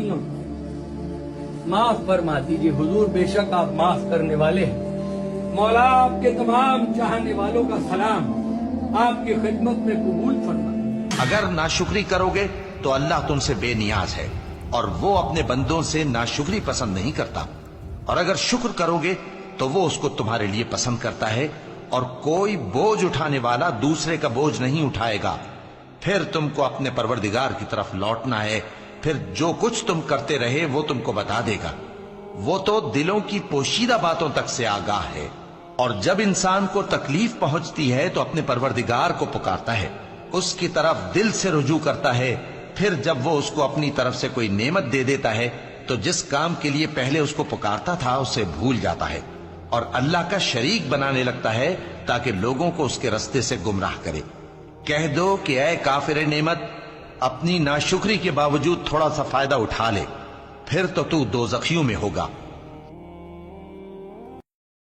गलतियों को माफ फरमा दीजिए हुजूर, बेशक आप माफ करने वाले हैं। मौला आपके तमाम चाहने वालों का सलाम आपकी खिदमत में कबूल फरमा। अगर नाशुक्री करोगे तो अल्लाह तुमसे बेनियाज है और वो अपने बंदों से नाशुक्री पसंद नहीं करता, और अगर शुक्र करोगे तो वो उसको तुम्हारे लिए पसंद करता है, और कोई बोझ उठाने वाला दूसरे का बोझ नहीं उठाएगा। फिर तुमको अपने परवरदिगार की तरफ लौटना है, फिर जो कुछ तुम करते रहे वो तुमको बता देगा। वो तो दिलों की पोशीदा बातों तक से आगाह है। और जब इंसान को तकलीफ पहुंचती है तो अपने परवरदिगार को पुकारता है, उसकी तरफ दिल से रुजू करता है। फिर जब वो उसको अपनी तरफ से कोई नेमत दे देता है तो जिस काम के लिए पहले उसको पुकारता था उसे भूल जाता है और अल्लाह का शरीक बनाने लगता है ताकि लोगों को उसके रास्ते से गुमराह करे। कह दो कि ऐ काफिर नेमत, अपनी नाशुक्री के बावजूद थोड़ा सा फायदा उठा ले, फिर तो तू दोज़खियों में होगा।